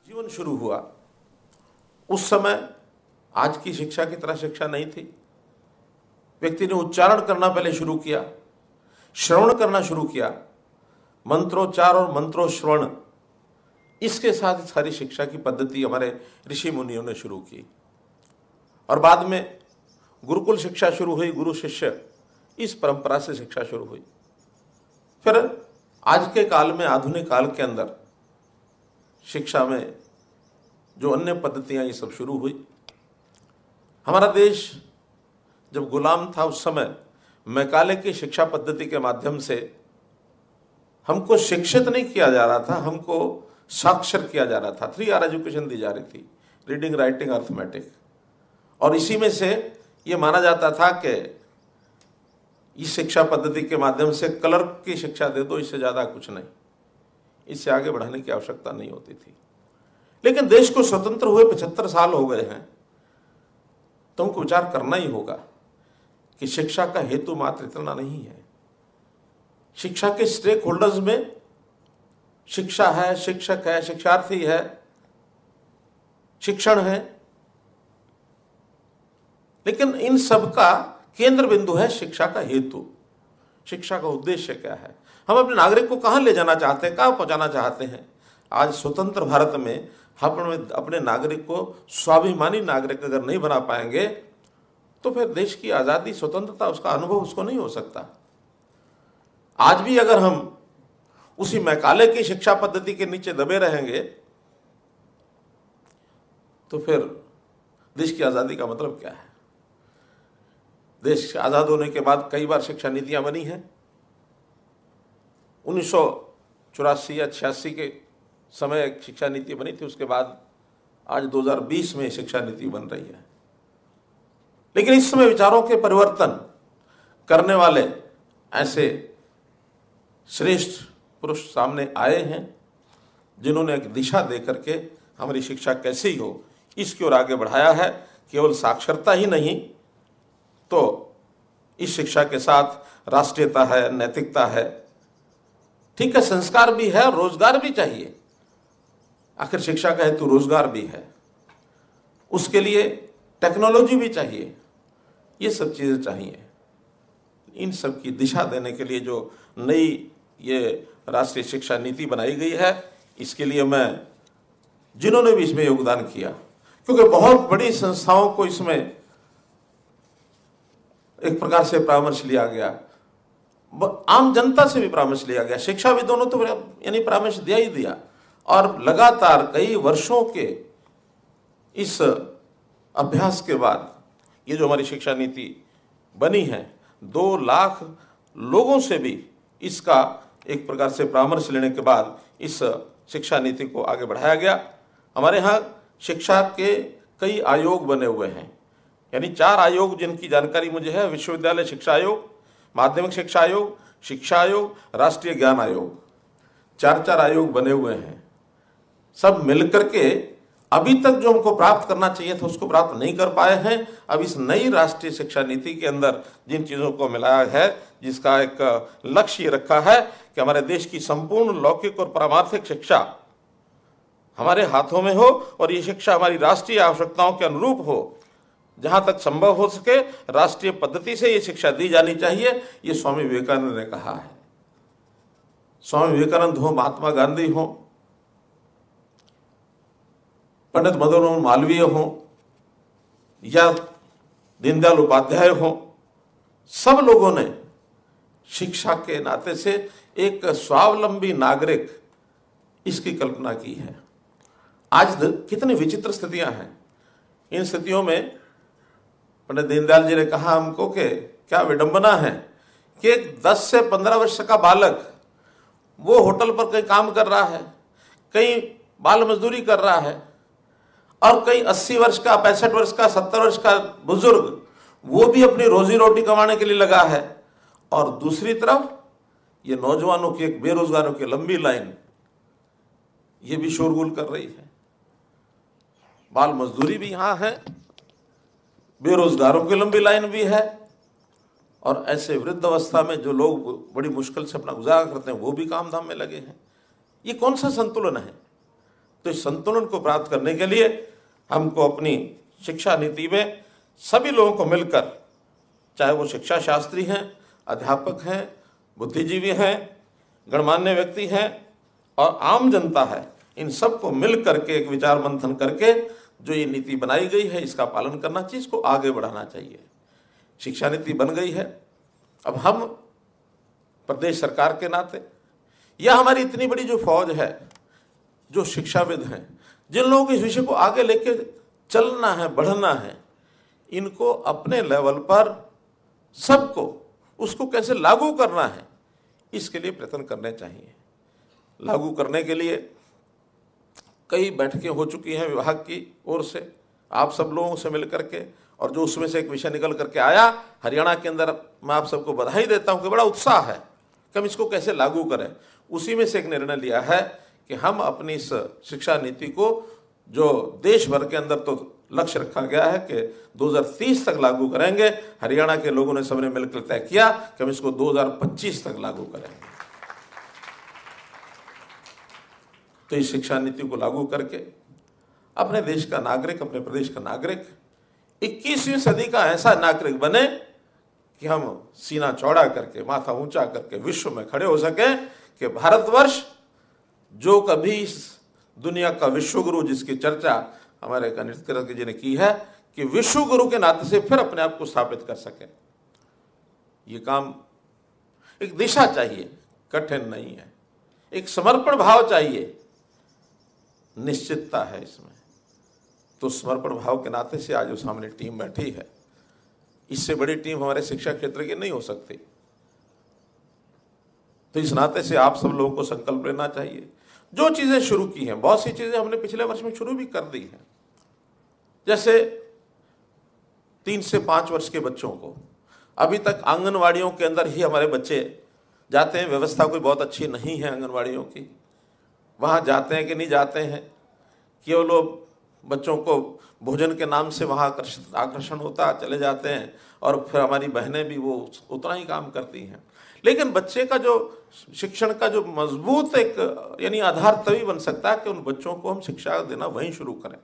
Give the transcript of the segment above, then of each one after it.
जीवन शुरू हुआ उस समय आज की शिक्षा की तरह शिक्षा नहीं थी। व्यक्ति ने उच्चारण करना पहले शुरू किया, श्रवण करना शुरू किया, मंत्रोच्चार और मंत्रोश्रवण, इसके साथ सारी शिक्षा की पद्धति हमारे ऋषि मुनियों ने शुरू की। और बाद में गुरुकुल शिक्षा शुरू हुई, गुरु शिष्य, इस परंपरा से शिक्षा शुरू हुई। फिर आज के काल में, आधुनिक काल के अंदर शिक्षा में जो अन्य पद्धतियां ये सब शुरू हुई। हमारा देश जब गुलाम था उस समय मैकाले की शिक्षा पद्धति के माध्यम से हमको शिक्षित नहीं किया जा रहा था, हमको साक्षर किया जा रहा था। 3R एजुकेशन दी जा रही थी, रीडिंग, राइटिंग, अर्थमेटिक। और इसी में से ये माना जाता था कि इस शिक्षा पद्धति के माध्यम से क्लर्क की शिक्षा दे दो, इससे ज्यादा कुछ नहीं, इससे आगे बढ़ाने की आवश्यकता नहीं होती थी। लेकिन देश को स्वतंत्र हुए 75 साल हो गए हैं, तो हमको विचार करना ही होगा कि शिक्षा का हेतु मात्र इतना नहीं है। शिक्षा के स्टेक होल्डर्स में शिक्षा है, शिक्षक है, शिक्षार्थी है, शिक्षण है, लेकिन इन सब का केंद्र बिंदु है शिक्षा का हेतु, शिक्षा का उद्देश्य क्या है। हम अपने नागरिक को कहां ले जाना चाहते हैं, कहां पहुंचाना चाहते हैं। आज स्वतंत्र भारत में हम अपने नागरिक को स्वाभिमानी नागरिक अगर नहीं बना पाएंगे तो फिर देश की आजादी, स्वतंत्रता, उसका अनुभव उसको नहीं हो सकता। आज भी अगर हम उसी मैकाले की शिक्षा पद्धति के नीचे दबे रहेंगे तो फिर देश की आजादी का मतलब क्या है। देश आजाद होने के बाद कई बार शिक्षा नीतियां बनी हैं। 1984 या 86 के समय एक शिक्षा नीति बनी थी, उसके बाद आज 2020 में शिक्षा नीति बन रही है। लेकिन इस समय विचारों के परिवर्तन करने वाले ऐसे श्रेष्ठ पुरुष सामने आए हैं जिन्होंने एक दिशा दे करके हमारी शिक्षा कैसे ही हो इसकी ओर आगे बढ़ाया है। केवल साक्षरता ही नहीं, तो इस शिक्षा के साथ राष्ट्रीयता है, नैतिकता है, ठीक है, संस्कार भी है, रोजगार भी चाहिए। आखिर शिक्षा का हेतु रोजगार भी है, उसके लिए टेक्नोलॉजी भी चाहिए, ये सब चीजें चाहिए। इन सब की दिशा देने के लिए जो नई ये राष्ट्रीय शिक्षा नीति बनाई गई है, इसके लिए मैं जिन्होंने भी इसमें योगदान किया, क्योंकि बहुत बड़ी संस्थाओं को इसमें एक प्रकार से परामर्श लिया गया, आम जनता से भी परामर्श लिया गया, शिक्षाविदों ने तो यानी परामर्श दिया ही दिया। और लगातार कई वर्षों के इस अभ्यास के बाद ये जो हमारी शिक्षा नीति बनी है, 2 लाख लोगों से भी इसका एक प्रकार से परामर्श लेने के बाद इस शिक्षा नीति को आगे बढ़ाया गया। हमारे यहाँ शिक्षा के कई आयोग बने हुए हैं, यानी 4 आयोग जिनकी जानकारी मुझे है, विश्वविद्यालय शिक्षा आयोग, माध्यमिक शिक्षा आयोग, शिक्षा आयोग, राष्ट्रीय ज्ञान आयोग, 4 आयोग बने हुए हैं। सब मिलकर के अभी तक जो हमको प्राप्त करना चाहिए था उसको प्राप्त नहीं कर पाए हैं। अब इस नई राष्ट्रीय शिक्षा नीति के अंदर जिन चीजों को मिलाया है, जिसका एक लक्ष्य रखा है कि हमारे देश की संपूर्ण लौकिक और पारमार्थिक शिक्षा हमारे हाथों में हो और ये शिक्षा हमारी राष्ट्रीय आवश्यकताओं के अनुरूप हो, जहां तक संभव हो सके राष्ट्रीय पद्धति से ये शिक्षा दी जानी चाहिए। ये स्वामी विवेकानंद ने कहा है। स्वामी विवेकानंद हो, महात्मा गांधी हो, पंडित मदन मोहन मालवीय हो या दीनदयाल उपाध्याय हो, सब लोगों ने शिक्षा के नाते से एक स्वावलंबी नागरिक इसकी कल्पना की है। आज कितनी विचित्र स्थितियां हैं। इन स्थितियों में पंडित दीनदयाल जी ने कहा हमको कि क्या विडंबना है कि एक 10 से 15 वर्ष का बालक वो होटल पर कहीं काम कर रहा है, कहीं बाल मजदूरी कर रहा है, और कई 80 वर्ष का, 65 वर्ष का, 70 वर्ष का बुजुर्ग वो भी अपनी रोजी रोटी कमाने के लिए लगा है। और दूसरी तरफ ये नौजवानों की, एक बेरोजगारों की लंबी लाइन ये भी शोरगुल कर रही है। बाल मजदूरी भी यहां है, बेरोजगारों की लंबी लाइन भी है, और ऐसे वृद्ध अवस्था में जो लोग बड़ी मुश्किल से अपना गुजारा करते हैं वो भी काम धाम में लगे हैं। ये कौन सा संतुलन है। तो इस संतुलन को प्राप्त करने के लिए हमको अपनी शिक्षा नीति में सभी लोगों को मिलकर, चाहे वो शिक्षा शास्त्री हैं, अध्यापक हैं, बुद्धिजीवी हैं, गणमान्य व्यक्ति हैं और आम जनता है, इन सबको मिल करके एक विचार मंथन करके जो ये नीति बनाई गई है इसका पालन करना चाहिए, इसको आगे बढ़ाना चाहिए। शिक्षा नीति बन गई है, अब हम प्रदेश सरकार के नाते या हमारी इतनी बड़ी जो फौज है, जो शिक्षाविद हैं, जिन लोगों को इस विषय को आगे लेके चलना है, बढ़ना है, इनको अपने लेवल पर सबको उसको कैसे लागू करना है इसके लिए प्रयत्न करने चाहिए। लागू करने के लिए कई बैठकें हो चुकी हैं विभाग की ओर से, आप सब लोगों से मिलकर के, और जो उसमें से एक विषय निकल करके आया हरियाणा के अंदर, मैं आप सबको बधाई देता हूं कि बड़ा उत्साह है कि हम इसको कैसे लागू करें। उसी में से एक निर्णय लिया है कि हम अपनी इस शिक्षा नीति को, जो देश भर के अंदर तो लक्ष्य रखा गया है कि 2030 तक लागू करेंगे, हरियाणा के लोगों ने सबने मिलकर तय किया कि हम इसको 2025 तक लागू करेंगे। तो इस शिक्षा नीति को लागू करके अपने देश का नागरिक, अपने प्रदेश का नागरिक 21वीं सदी का ऐसा नागरिक बने कि हम सीना चौड़ा करके, माथा ऊंचा करके विश्व में खड़े हो सके कि भारतवर्ष जो कभी इस दुनिया का विश्वगुरु, जिसकी चर्चा हमारे कनिष्ठ जी ने की है, कि विश्वगुरु के नाते से फिर अपने आप को स्थापित कर सके। ये काम, एक दिशा चाहिए, कठिन नहीं है, एक समर्पण भाव चाहिए, निश्चितता है इसमें। तो समर्पण भाव के नाते से आज जो सामने टीम बैठी है, इससे बड़ी टीम हमारे शिक्षा क्षेत्र की नहीं हो सकती। तो इस नाते से आप सब लोगों को संकल्प लेना चाहिए। जो चीजें शुरू की हैं, बहुत सी चीजें हमने पिछले वर्ष में शुरू भी कर दी हैं, जैसे 3 से 5 वर्ष के बच्चों को अभी तक आंगनवाड़ियों के अंदर ही हमारे बच्चे जाते हैं। व्यवस्था कोई बहुत अच्छी नहीं है आंगनवाड़ियों की, वहाँ जाते हैं कि नहीं जाते हैं, केवल लोग बच्चों को भोजन के नाम से वहाँ आकर्षण होता, चले जाते हैं, और फिर हमारी बहनें भी वो उतना ही काम करती हैं। लेकिन बच्चे का जो शिक्षण का जो मजबूत एक यानी आधार तभी बन सकता है कि उन बच्चों को हम शिक्षा देना वहीं शुरू करें।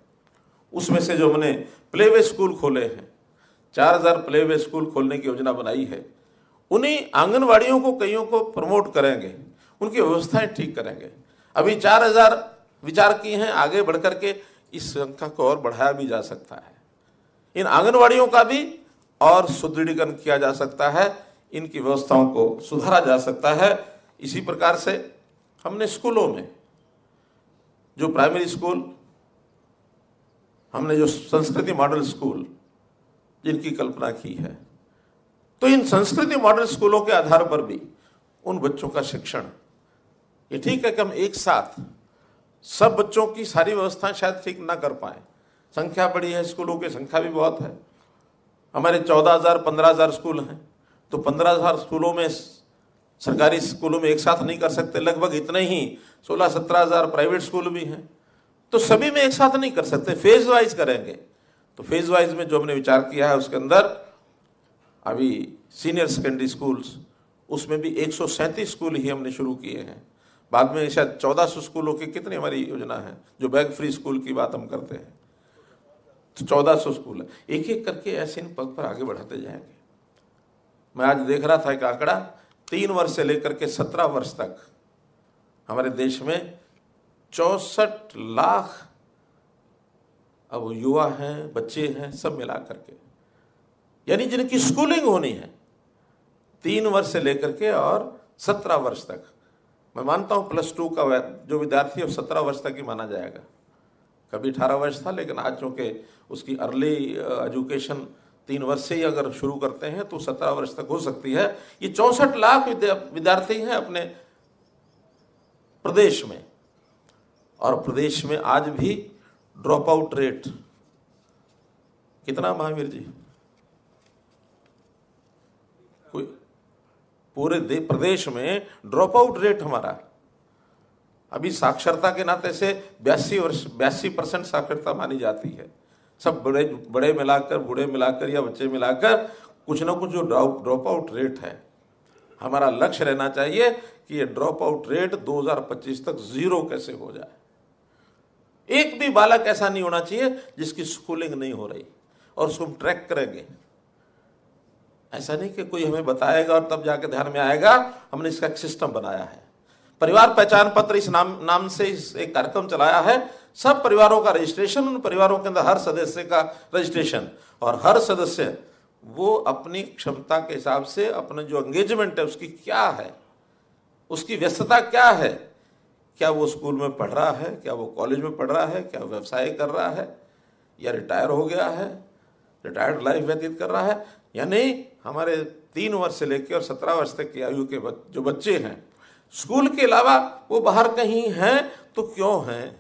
उसमें से जो हमने प्लेवे स्कूल खोले हैं, 4000 प्लेवे स्कूल खोलने की योजना बनाई है, उन्हीं आंगनवाड़ियों को कईयों को प्रमोट करेंगे, उनकी व्यवस्थाएं ठीक करेंगे। अभी 4000 विचार किए हैं, आगे बढ़कर के इस संख्या को और बढ़ाया भी जा सकता है। इन आंगनवाड़ियों का भी और सुदृढ़ीकरण किया जा सकता है, इनकी व्यवस्थाओं को सुधारा जा सकता है। इसी प्रकार से हमने स्कूलों में जो प्राइमरी स्कूल, हमने जो संस्कृति मॉडल स्कूल जिनकी कल्पना की है, तो इन संस्कृति मॉडल स्कूलों के आधार पर भी उन बच्चों का शिक्षण, ये ठीक है कि हम एक साथ सब बच्चों की सारी व्यवस्थाएं शायद ठीक ना कर पाए, संख्या बड़ी है, स्कूलों की संख्या भी बहुत है, हमारे 14,000 15,000 स्कूल हैं, तो 15,000 स्कूलों में, सरकारी स्कूलों में एक साथ नहीं कर सकते, लगभग इतने ही 16-17,000 प्राइवेट स्कूल भी हैं, तो सभी में एक साथ नहीं कर सकते, फेज वाइज करेंगे। तो फेज वाइज में जो हमने विचार किया है उसके अंदर अभी सीनियर सेकेंडरी स्कूल्स, उसमें भी 137 स्कूल ही हमने शुरू किए हैं। बाद में शायद 1400 स्कूलों की कितनी हमारी योजना है, जो बैग फ्री स्कूल की बात हम करते हैं, तो 1400 स्कूल है। एक एक करके ऐसे इन पद पर आगे बढ़ाते जाएंगे। मैं आज देख रहा था एक आंकड़ा, 3 वर्ष से लेकर के 17 वर्ष तक हमारे देश में 64 लाख अब युवा हैं, बच्चे हैं, सब मिला करके, यानी जिनकी स्कूलिंग होनी है 3 वर्ष से लेकर के और 17 वर्ष तक। मैं मानता हूं +2 का जो विद्यार्थी है 17 वर्ष तक ही माना जाएगा, कभी 18 वर्ष था, लेकिन आज चूंकि उसकी अर्ली एजुकेशन 3 वर्ष से ही अगर शुरू करते हैं तो 17 वर्ष तक हो सकती है। ये 64 लाख विद्यार्थी हैं अपने प्रदेश में, और प्रदेश में आज भी ड्रॉप आउट रेट कितना महावीर जी, कोई पूरे प्रदेश में ड्रॉप आउट रेट हमारा अभी साक्षरता के नाते से 82% साक्षरता मानी जाती है। सब बड़े मिलाकर, बूढ़े मिलाकर या बच्चे मिलाकर कुछ ना कुछ जो ड्रॉप आउट रेट है, हमारा लक्ष्य रहना चाहिए कि ये ड्रॉप आउट रेट 2025 तक 0 कैसे हो जाए। एक भी बालक ऐसा नहीं होना चाहिए जिसकी स्कूलिंग नहीं हो रही, और उसको हम ट्रैक करेंगे। ऐसा नहीं कि कोई हमें बताएगा और तब जाके ध्यान में आएगा। हमने इसका एक सिस्टम बनाया है। परिवार पहचान पत्र इस नाम से एक कार्यक्रम चलाया है। सब परिवारों का रजिस्ट्रेशन, उन परिवारों के अंदर हर सदस्य का रजिस्ट्रेशन, और हर सदस्य वो अपनी क्षमता के हिसाब से अपने जो एंगेजमेंट है उसकी क्या है, उसकी व्यस्तता क्या है, क्या वो स्कूल में पढ़ रहा है, क्या वो कॉलेज में पढ़ रहा है, क्या व्यवसाय कर रहा है, या रिटायर हो गया है, रिटायर्ड लाइफ व्यतीत कर रहा है या नहीं। हमारे 3 वर्ष से लेकर और 17 वर्ष तक की आयु के जो बच्चे हैं, स्कूल के अलावा वो बाहर कहीं हैं तो क्यों हैं,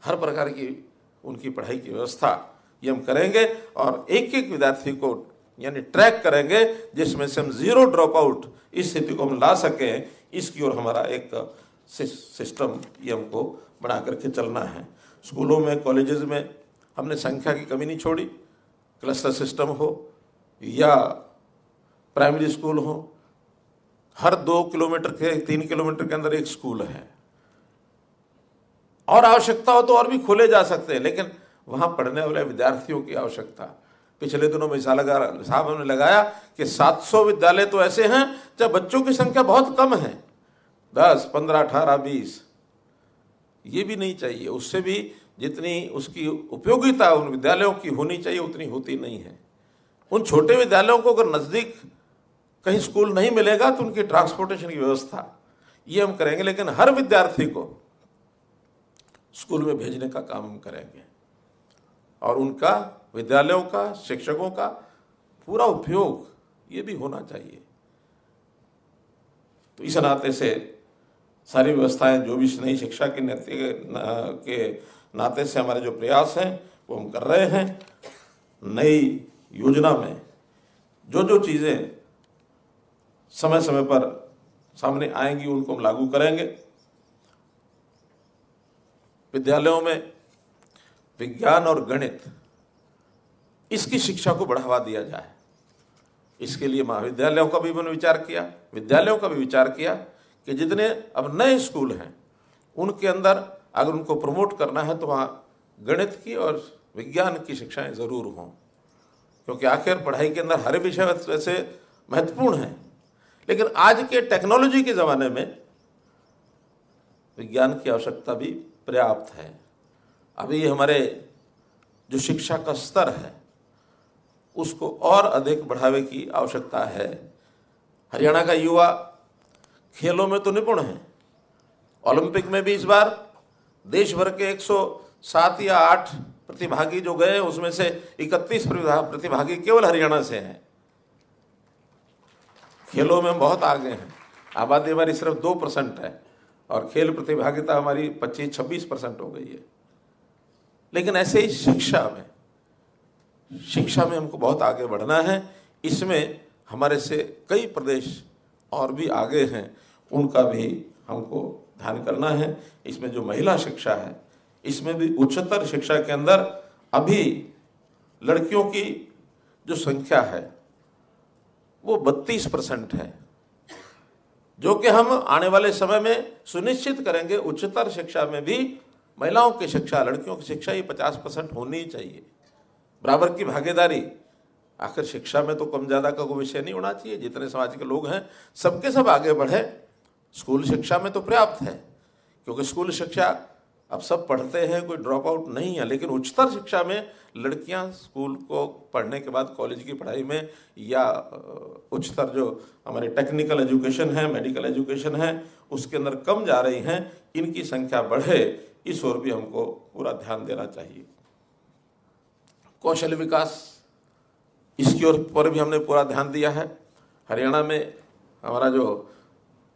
हर प्रकार की उनकी पढ़ाई की व्यवस्था ये हम करेंगे, और एक एक विद्यार्थी को यानी ट्रैक करेंगे, जिसमें से हम जीरो ड्रॉप आउट इस स्थिति को हम ला सकें। इसकी ओर हमारा एक सिस्टम ये हमको बना करके चलना है। स्कूलों में, कॉलेजेस में हमने संख्या की कमी नहीं छोड़ी। क्लस्टर सिस्टम हो या प्राइमरी स्कूल हो, हर 2 किलोमीटर के 3 किलोमीटर के अंदर एक स्कूल है, और आवश्यकता हो तो और भी खोले जा सकते हैं, लेकिन वहां पढ़ने वाले विद्यार्थियों की आवश्यकता। पिछले दिनों में साहब हमने लगाया कि 700 विद्यालय तो ऐसे हैं जब बच्चों की संख्या बहुत कम है, 10, 15, 18, 20। ये भी नहीं चाहिए, उससे भी जितनी उसकी उपयोगिता उन विद्यालयों की होनी चाहिए उतनी होती नहीं है। उन छोटे विद्यालयों को अगर नजदीक कहीं स्कूल नहीं मिलेगा तो उनकी ट्रांसपोर्टेशन की व्यवस्था ये हम करेंगे, लेकिन हर विद्यार्थी को स्कूल में भेजने का काम हम करेंगे, और उनका, विद्यालयों का, शिक्षकों का पूरा उपयोग ये भी होना चाहिए। तो इस नाते से सारी व्यवस्थाएं जो भी नई शिक्षा के नाते से हमारे जो प्रयास हैं वो हम कर रहे हैं। नई योजना में जो जो चीज़ें समय समय पर सामने आएंगी उनको हम लागू करेंगे। विद्यालयों में विज्ञान और गणित इसकी शिक्षा को बढ़ावा दिया जाए, इसके लिए महाविद्यालयों का भी मैंने विचार किया, विद्यालयों का भी विचार किया कि जितने अब नए स्कूल हैं उनके अंदर अगर उनको प्रमोट करना है तो वहाँ गणित की और विज्ञान की शिक्षाएं ज़रूर हों, क्योंकि आखिर पढ़ाई के अंदर हर विषय वैसे महत्वपूर्ण है, लेकिन आज के टेक्नोलॉजी के ज़माने में विज्ञान की आवश्यकता भी पर्याप्त है। अभी हमारे जो शिक्षा का स्तर है उसको और अधिक बढ़ावे की आवश्यकता है। हरियाणा का युवा खेलों में तो निपुण है, ओलंपिक में भी इस बार देश भर के 107 या 8 प्रतिभागी जो गए उसमें से 31 प्रतिभागी केवल हरियाणा से हैं। खेलों में हम बहुत आगे हैं, आबादी हमारी सिर्फ 2% है और खेल प्रतिभागिता हमारी 25-26% हो गई है। लेकिन ऐसे ही शिक्षा में हमको बहुत आगे बढ़ना है। इसमें हमारे से कई प्रदेश और भी आगे हैं, उनका भी हमको ध्यान करना है। इसमें जो महिला शिक्षा है, इसमें भी उच्चतर शिक्षा के अंदर अभी लड़कियों की जो संख्या है वो 32% है, जो कि हम आने वाले समय में सुनिश्चित करेंगे उच्चतर शिक्षा में भी महिलाओं की शिक्षा, लड़कियों की शिक्षा ये 50% होनी चाहिए। बराबर की भागीदारी, आखिर शिक्षा में तो कम ज़्यादा का कोई विषय नहीं होना चाहिए। जितने समाज के लोग हैं सबके सब आगे बढ़े। स्कूल शिक्षा में तो पर्याप्त है, क्योंकि स्कूल शिक्षा अब सब पढ़ते हैं, कोई ड्रॉप आउट नहीं है। लेकिन उच्चतर शिक्षा में लड़कियां स्कूल को पढ़ने के बाद कॉलेज की पढ़ाई में या उच्चतर जो हमारी टेक्निकल एजुकेशन है, मेडिकल एजुकेशन है, उसके अंदर कम जा रही हैं। इनकी संख्या बढ़े, इस ओर भी हमको पूरा ध्यान देना चाहिए। कौशल विकास, इसकी ओर पर भी हमने पूरा ध्यान दिया है। हरियाणा में हमारा जो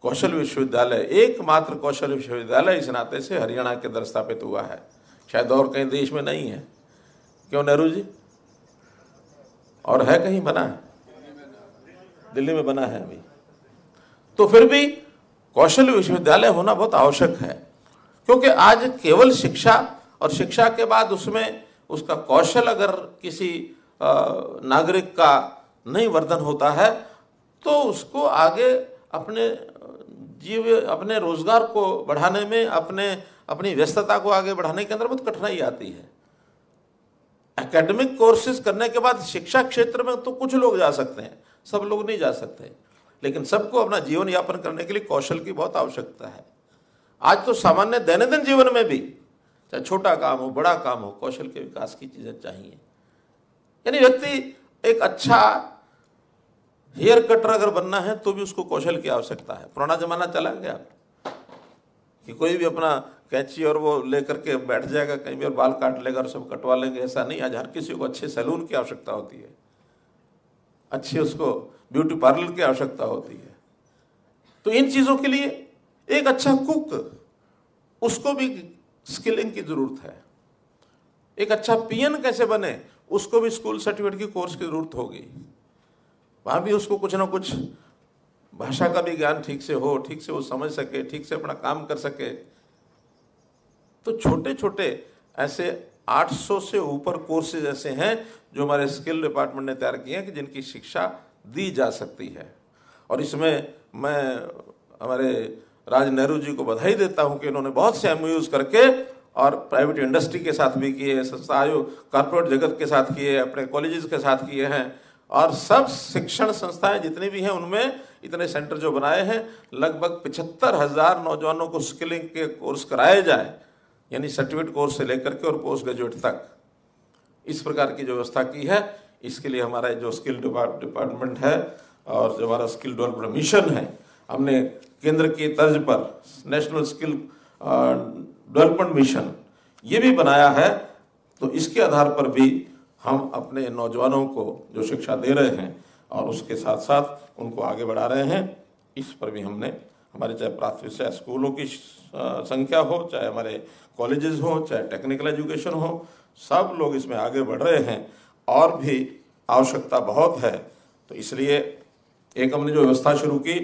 कौशल विश्वविद्यालय, एकमात्र कौशल विश्वविद्यालय इस नाते से हरियाणा के अंदर स्थापित हुआ है, शायद और कहीं देश में नहीं है। क्यों नेहरू जी? और है कहीं बना है? दिल्ली में बना है अभी। तो फिर भी कौशल विश्वविद्यालय होना बहुत आवश्यक है, क्योंकि आज केवल शिक्षा और शिक्षा के बाद उसमें उसका कौशल अगर किसी नागरिक का नहीं वर्धन होता है तो उसको आगे अपने रोजगार को बढ़ाने में, अपने अपनी व्यस्तता को आगे बढ़ाने के अंदर बहुत कठिनाई आती है। एकेडमिक कोर्सेज करने के बाद शिक्षा क्षेत्र में तो कुछ लोग जा सकते हैं, सब लोग नहीं जा सकते, लेकिन सबको अपना जीवन यापन करने के लिए कौशल की बहुत आवश्यकता है। आज तो सामान्य दैनंदिन जीवन में भी, चाहे छोटा काम हो बड़ा काम हो, कौशल के विकास की चीजें चाहिए। यानी व्यक्ति एक अच्छा हेयर कटर अगर बनना है तो भी उसको कौशल की आवश्यकता है। पुराना जमाना चला गया कि कोई भी अपना कैंची और वो लेकर के बैठ जाएगा कहीं भी और बाल काट लेगा और सब कटवा लेंगे, ऐसा नहीं। आज हर किसी को अच्छे सैलून की आवश्यकता होती है, अच्छी उसको ब्यूटी पार्लर की आवश्यकता होती है। तो इन चीजों के लिए एक अच्छा कुक, उसको भी स्किलिंग की जरूरत है। एक अच्छा पीएन कैसे बने, उसको भी स्कूल सर्टिफिकेट की कोर्स की जरूरत होगी। वहां भी उसको कुछ ना कुछ भाषा का भी ज्ञान ठीक से हो, ठीक से वो समझ सके, ठीक से अपना काम कर सके। तो छोटे छोटे ऐसे 800 से ऊपर कोर्सेज ऐसे हैं जो हमारे स्किल डिपार्टमेंट ने तैयार किए हैं कि जिनकी शिक्षा दी जा सकती है। और इसमें मैं हमारे राज नेहरू जी को बधाई देता हूं कि इन्होंने बहुत से MOUs करके और प्राइवेट इंडस्ट्री के साथ भी किए, संस्थाओं कॉर्पोरेट जगत के साथ किए, अपने कॉलेजेस के साथ किए हैं। और सब शिक्षण संस्थाएं जितनी भी हैं उनमें इतने सेंटर जो बनाए हैं, लगभग 75,000 नौजवानों को स्किलिंग के कोर्स कराए जाए, यानी सर्टिफिकेट कोर्स से लेकर के और पोस्ट ग्रेजुएट तक, इस प्रकार की जो व्यवस्था की है। इसके लिए हमारा जो स्किल डिपार्टमेंट है और जो हमारा स्किल डेवलपमेंट मिशन है, हमने केंद्र की तर्ज पर नेशनल स्किल डेवलपमेंट मिशन ये भी बनाया है। तो इसके आधार पर भी हम अपने नौजवानों को जो शिक्षा दे रहे हैं और उसके साथ साथ उनको आगे बढ़ा रहे हैं, इस पर भी हमने हमारे चाहे प्राथमिक से स्कूलों की संख्या हो, चाहे हमारे कॉलेजेस हो, चाहे टेक्निकल एजुकेशन हो, सब लोग इसमें आगे बढ़ रहे हैं और भी आवश्यकता बहुत है। तो इसलिए एक हमने जो व्यवस्था शुरू की,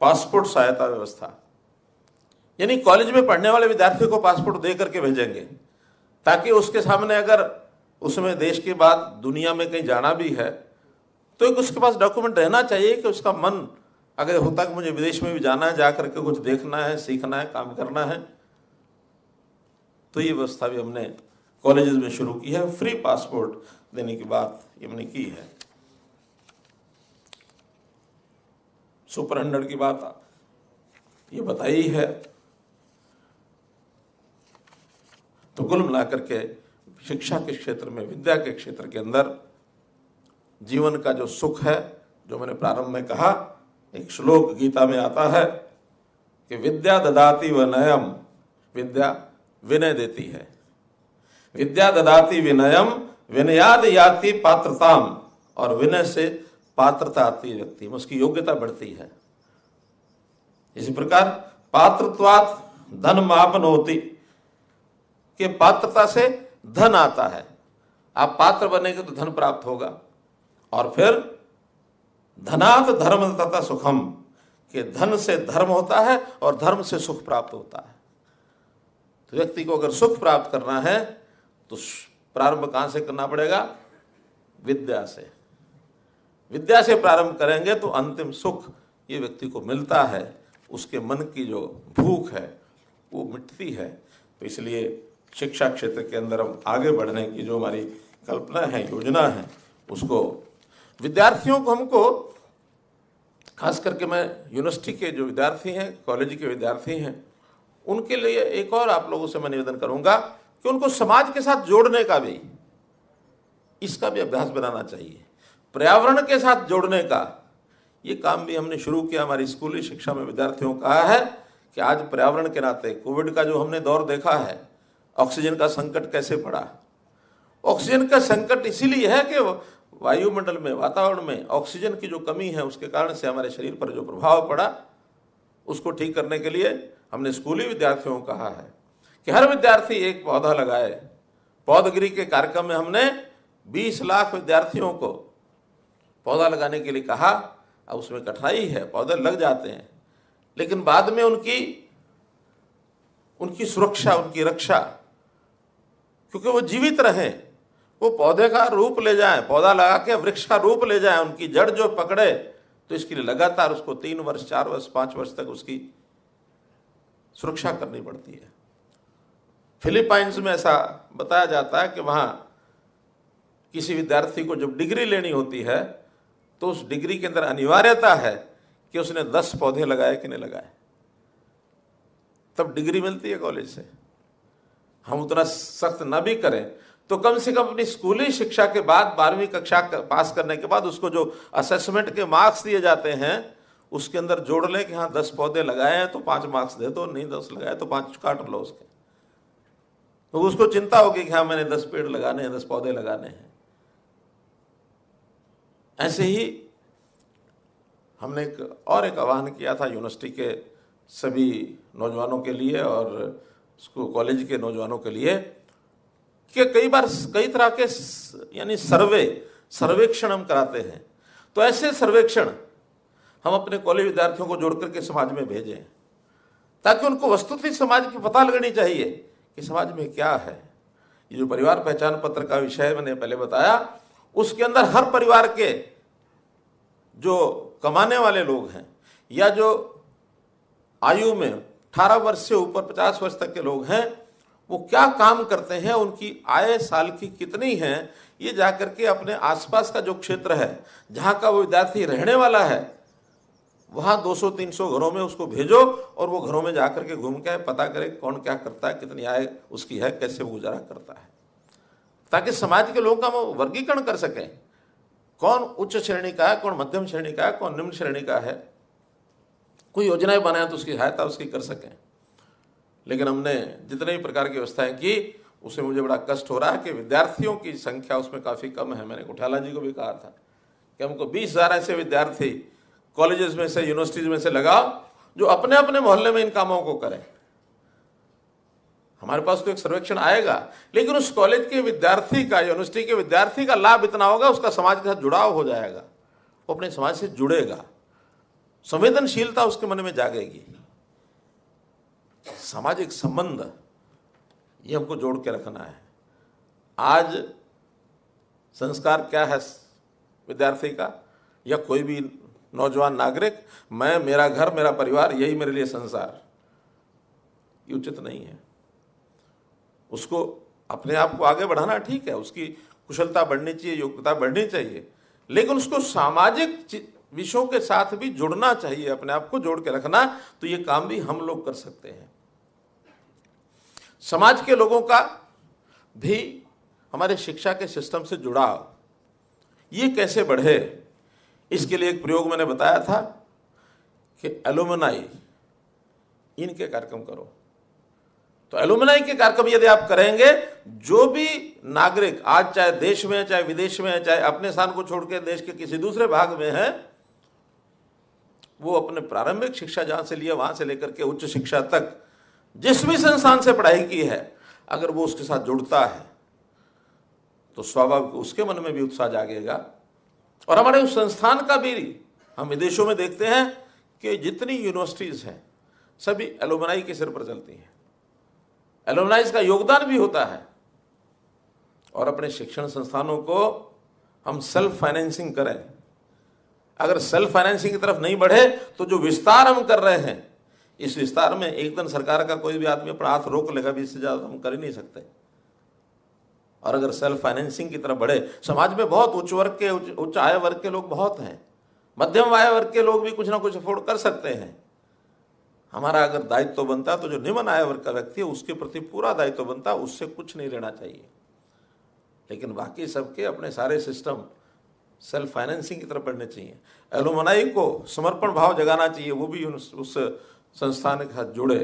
पासपोर्ट सहायता व्यवस्था, यानी कॉलेज में पढ़ने वाले विद्यार्थी को पासपोर्ट दे करके भेजेंगे ताकि उसके सामने अगर उसमें देश के बाद दुनिया में कहीं जाना भी है तो एक उसके पास डॉक्यूमेंट रहना चाहिए कि उसका मन अगर होता कि मुझे विदेश में भी जाना है, जा करके कुछ देखना है, सीखना है, काम करना है। तो ये व्यवस्था भी हमने कॉलेजेस में शुरू की है। फ्री पासपोर्ट देने की बात ये हमने की है। सुपर 100 की बात ये बताई है। तो कुल मिलाकर के शिक्षा के क्षेत्र में, विद्या के क्षेत्र के अंदर जीवन का जो सुख है, जो मैंने प्रारंभ में कहा, एक श्लोक गीता में आता है कि विद्या ददाति विनयम, विद्या विनय देती है। विद्या ददाति विनयम, विनयाद याति पात्रताम, और विनय से पात्रता आती है व्यक्ति में, उसकी योग्यता बढ़ती है। इसी प्रकार पात्रत्वात् धनमापनोति, के पात्रता से धन आता है। आप पात्र बनेंगे तो धन प्राप्त होगा। और फिर धनात् धर्म तथा सुखम, के धन से धर्म होता है और धर्म से सुख प्राप्त होता है। तो व्यक्ति को अगर सुख प्राप्त करना है तो प्रारंभ कहां से करना पड़ेगा? विद्या से। विद्या से प्रारंभ करेंगे तो अंतिम सुख ये व्यक्ति को मिलता है, उसके मन की जो भूख है वो मिटती है। तो इसलिए शिक्षा क्षेत्र के अंदर हम आगे बढ़ने की जो हमारी कल्पना है, योजना है, उसको विद्यार्थियों को, हमको खास करके मैं यूनिवर्सिटी के जो विद्यार्थी हैं, कॉलेज के विद्यार्थी हैं, उनके लिए एक और आप लोगों से मैं निवेदन करूंगा कि उनको समाज के साथ जोड़ने का भी, इसका भी अभ्यास बनाना चाहिए। पर्यावरण के साथ जोड़ने का ये काम भी हमने शुरू किया। हमारी स्कूली शिक्षा में विद्यार्थियों को कहा है कि आज पर्यावरण के नाते कोविड का जो हमने दौर देखा है, ऑक्सीजन का संकट कैसे पड़ा। ऑक्सीजन का संकट इसीलिए है कि वायुमंडल में, वातावरण में ऑक्सीजन की जो कमी है उसके कारण से हमारे शरीर पर जो प्रभाव पड़ा, उसको ठीक करने के लिए हमने स्कूली विद्यार्थियों को कहा है कि हर विद्यार्थी एक पौधा लगाए। पौधगिरी के कार्यक्रम में हमने 20 लाख विद्यार्थियों को पौधा लगाने के लिए कहा। अब उसमें कठिनाई है, पौधे लग जाते हैं, लेकिन बाद में उनकी सुरक्षा, उनकी रक्षा, क्योंकि वो जीवित रहें, वो पौधे का रूप ले जाएं, पौधा लगा के वृक्ष का रूप ले जाएं, उनकी जड़ जो पकड़े, तो इसके लिए लगातार उसको 3 वर्ष, 4 वर्ष, 5 वर्ष तक उसकी सुरक्षा करनी पड़ती है। फिलीपाइंस में ऐसा बताया जाता है कि वहाँ किसी विद्यार्थी को जब डिग्री लेनी होती है तो उस डिग्री के अंदर अनिवार्यता है कि उसने 10 पौधे लगाए कि नहीं लगाए, तब डिग्री मिलती है कॉलेज से। हम उतना सख्त ना भी करें तो कम से कम अपनी स्कूली शिक्षा के बाद 12वीं कक्षा पास करने के बाद उसको जो असेसमेंट के मार्क्स दिए जाते हैं उसके अंदर जोड़ लें कि हाँ 10 पौधे लगाए हैं तो 5 मार्क्स दे दो, नहीं 10 लगाए तो 5 काट लो उसके। तो उसको चिंता होगी कि हाँ मैंने 10 पेड़ लगाने हैं, 10 पौधे लगाने हैं। ऐसे ही हमने एक आह्वान किया था यूनिवर्सिटी के सभी नौजवानों के लिए और स्कूल कॉलेज के नौजवानों के लिए कि कई बार कई तरह के यानी सर्वेक्षण हम कराते हैं, तो ऐसे सर्वेक्षण हम अपने कॉलेज विद्यार्थियों को जोड़ करके समाज में भेजें ताकि उनको वस्तुतः समाज की पता लगनी चाहिए कि समाज में क्या है। ये जो परिवार पहचान पत्र का विषय मैंने पहले बताया, उसके अंदर हर परिवार के जो कमाने वाले लोग हैं या जो आयु में 18 वर्ष से ऊपर 50 वर्ष तक के लोग हैं वो क्या काम करते हैं, उनकी आय साल की कितनी है, ये जाकर के अपने आसपास का जो क्षेत्र है जहां का वो विद्यार्थी रहने वाला है वहां 200-300 घरों में उसको भेजो और वो घरों में जाकर के घूम के पता करे कौन क्या करता है, कितनी आय उसकी है, कैसे वो गुजारा करता है, ताकि समाज के लोगों का हम वर्गीकरण कर सकें कौन उच्च श्रेणी का है, कौन मध्यम श्रेणी का है, कौन निम्न श्रेणी का है। कोई योजनाएं बनाए तो उसकी सहायता उसकी कर सकें। लेकिन हमने जितने भी प्रकार की व्यवस्थाएं की उसमें मुझे बड़ा कष्ट हो रहा है कि विद्यार्थियों की संख्या उसमें काफ़ी कम है। मैंने कुठाला जी को भी कहा था कि हमको 20,000 ऐसे विद्यार्थी कॉलेजेस में से यूनिवर्सिटीज में से लगाओ जो अपने अपने मोहल्ले में इन कामों को करें। हमारे पास तो एक सर्वेक्षण आएगा लेकिन उस कॉलेज के विद्यार्थी का, यूनिवर्सिटी के विद्यार्थी का लाभ इतना होगा, उसका समाज के साथ जुड़ाव हो जाएगा, वो अपने समाज से जुड़ेगा, संवेदनशीलता उसके मन में जागेगी। सामाजिक संबंध ये हमको जोड़ के रखना है। आज संस्कार क्या है विद्यार्थी का या कोई भी नौजवान नागरिक, मैं, मेरा घर, मेरा परिवार, यही मेरे लिए संसार, ये उचित नहीं है। उसको अपने आप को आगे बढ़ाना ठीक है, उसकी कुशलता बढ़नी चाहिए, योग्यता बढ़नी चाहिए, लेकिन उसको सामाजिक विषयों के साथ भी जुड़ना चाहिए, अपने आप को जोड़ के रखना। तो ये काम भी हम लोग कर सकते हैं। समाज के लोगों का भी हमारे शिक्षा के सिस्टम से जुड़ाव ये कैसे बढ़े, इसके लिए एक प्रयोग मैंने बताया था कि एलुमनाई इनके कार्यक्रम करो। तो एलुमनाई के कार्यक्रम यदि आप करेंगे, जो भी नागरिक आज चाहे देश में है, चाहे विदेश में है, चाहे अपने स्थान को छोड़ के देश के किसी दूसरे भाग में है, वो अपने प्रारंभिक शिक्षा जहां से लिया वहां से लेकर के उच्च शिक्षा तक जिस भी संस्थान से पढ़ाई की है, अगर वो उसके साथ जुड़ता है तो स्वाभाविक उसके मन में भी उत्साह जागेगा। और हमारे उस संस्थान का भी हम विदेशों में देखते हैं कि जितनी यूनिवर्सिटीज हैं सभी एलुमनाई के सिर पर चलती हैं, एलुमनाइज का योगदान भी होता है। और अपने शिक्षण संस्थानों को हम सेल्फ फाइनेंसिंग करें। अगर सेल्फ फाइनेंसिंग की तरफ नहीं बढ़े तो जो विस्तार हम कर रहे हैं, इस विस्तार में एक दिन सरकार का कोई भी आदमी अपना हाथ रोक लेगा भी, इससे ज्यादा हम कर ही नहीं सकते। और अगर सेल्फ फाइनेंसिंग की तरफ बढ़े, समाज में बहुत उच्च वर्ग के, उच्च आय वर्ग के लोग बहुत हैं, मध्यम आय वर्ग के लोग भी कुछ ना कुछ अफोर्ड कर सकते हैं। हमारा अगर दायित्व बनता तो जो निम्न आय वर्ग का व्यक्ति है उसके प्रति पूरा दायित्व बनता, उससे कुछ नहीं लेना चाहिए। लेकिन बाकी सबके अपने सारे सिस्टम सेल्फ फाइनेंसिंग की तरफ बढ़ने चाहिए। एलुमनाई को समर्पण भाव जगाना चाहिए, वो भी उस संस्थान के साथ जुड़े।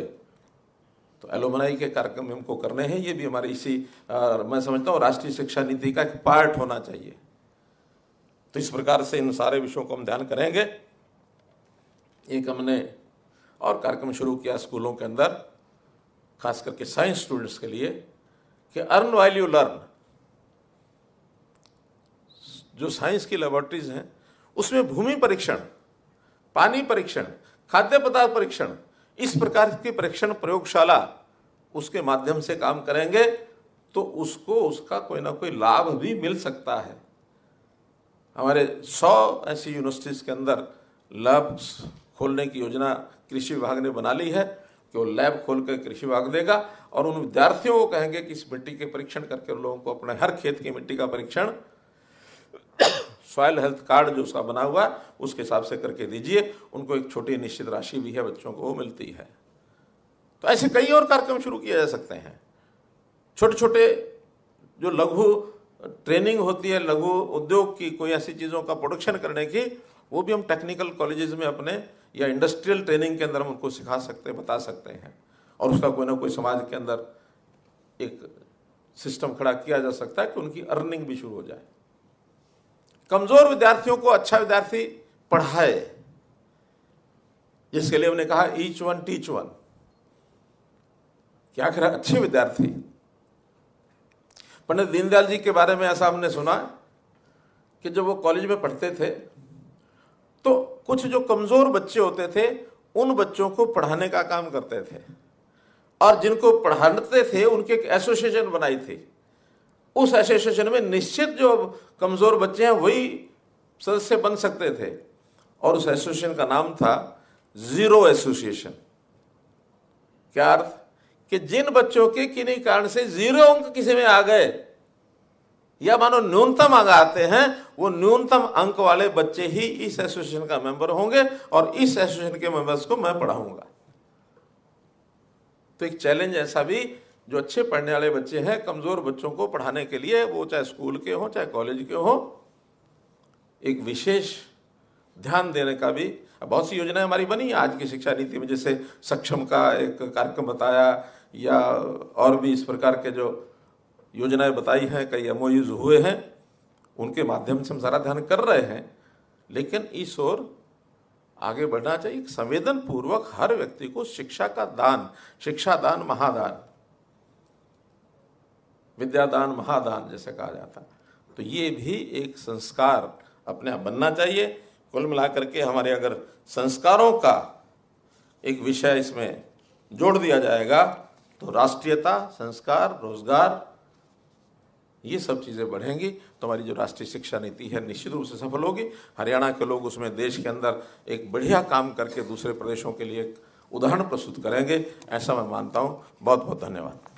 तो एलुमनाई के कार्यक्रम हमको करने हैं, ये भी हमारी इसी मैं समझता हूँ राष्ट्रीय शिक्षा नीति का एक पार्ट होना चाहिए। तो इस प्रकार से इन सारे विषयों को हम ध्यान करेंगे। एक हमने और कार्यक्रम शुरू किया स्कूलों के अंदर, खास करके साइंस स्टूडेंट्स के लिए, कि अर्न व्हाइल यू लर्न। जो साइंस की लेबोरेटरीज हैं उसमें भूमि परीक्षण, पानी परीक्षण, खाद्य पदार्थ परीक्षण, इस प्रकार की परीक्षण प्रयोगशाला उसके माध्यम से काम करेंगे तो उसको उसका कोई ना कोई लाभ भी मिल सकता है। हमारे 100 ऐसी यूनिवर्सिटीज के अंदर लैब खोलने की योजना कृषि विभाग ने बना ली है। कि वो लैब खोल कर कृषि विभाग देगा और उन विद्यार्थियों को कहेंगे कि इस मिट्टी के परीक्षण करके उन लोगों को अपने हर खेत की मिट्टी का परीक्षण सॉइल हेल्थ कार्ड जो उसका बना हुआ है उसके हिसाब से करके दीजिए। उनको एक छोटी निश्चित राशि भी है बच्चों को वो मिलती है। तो ऐसे कई और कार्यक्रम शुरू किए जा सकते हैं। छोटे छोटे जो लघु ट्रेनिंग होती है लघु उद्योग की, कोई ऐसी चीज़ों का प्रोडक्शन करने की, वो भी हम टेक्निकल कॉलेजेस में अपने या इंडस्ट्रियल ट्रेनिंग के अंदर हम उनको सिखा सकते हैं, बता सकते हैं। और उसका कोई ना कोई समाज के अंदर एक सिस्टम खड़ा किया जा सकता है कि उनकी अर्निंग भी शुरू हो जाए। कमजोर विद्यार्थियों को अच्छा विद्यार्थी पढ़ाए, जिसके लिए हमने कहा ईच वन टीच वन। क्या आखिर अच्छे विद्यार्थी, पंडित दीनदयाल जी के बारे में ऐसा हमने सुना कि जब वो कॉलेज में पढ़ते थे तो कुछ जो कमजोर बच्चे होते थे उन बच्चों को पढ़ाने का काम करते थे, और जिनको पढ़ाते थे उनकी एक एसोसिएशन बनाई थी। उस एसोसिएशन में निश्चित जो कमजोर बच्चे हैं वही सदस्य बन सकते थे, और उस एसोसिएशन का नाम था जीरो एसोसिएशन। क्या अर्थ कि जिन बच्चों के किन्हीं कारण से 0 अंक किसी में आ गए या मानो न्यूनतम अंक आते हैं, वो न्यूनतम अंक वाले बच्चे ही इस एसोसिएशन का मेंबर होंगे और इस एसोसिएशन के मेंबर्स को मैं पढ़ाऊंगा। तो एक चैलेंज ऐसा भी, जो अच्छे पढ़ने वाले बच्चे हैं कमजोर बच्चों को पढ़ाने के लिए, वो चाहे स्कूल के हो चाहे कॉलेज के हो, एक विशेष ध्यान देने का भी बहुत सी योजनाएं हमारी बनी है आज की शिक्षा नीति में। जैसे सक्षम का एक कार्यक्रम बताया, या और भी इस प्रकार के जो योजनाएं बताई हैं, कई MOUs हुए हैं, उनके माध्यम से हम सारा ध्यान कर रहे हैं। लेकिन इस ओर आगे बढ़ना चाहिए। संवेदन पूर्वक हर व्यक्ति को शिक्षा का दान, शिक्षा दान महादान, विद्यादान महादान जैसे कहा जाता, तो ये भी एक संस्कार अपने आप बनना चाहिए। कुल मिलाकर के हमारे अगर संस्कारों का एक विषय इसमें जोड़ दिया जाएगा तो राष्ट्रीयता, संस्कार, रोजगार, ये सब चीज़ें बढ़ेंगी, तो हमारी जो राष्ट्रीय शिक्षा नीति है निश्चित रूप से सफल होगी। हरियाणा के लोग उसमें देश के अंदर एक बढ़िया काम करके दूसरे प्रदेशों के लिए एक उदाहरण प्रस्तुत करेंगे, ऐसा मैं मानता हूँ। बहुत बहुत धन्यवाद।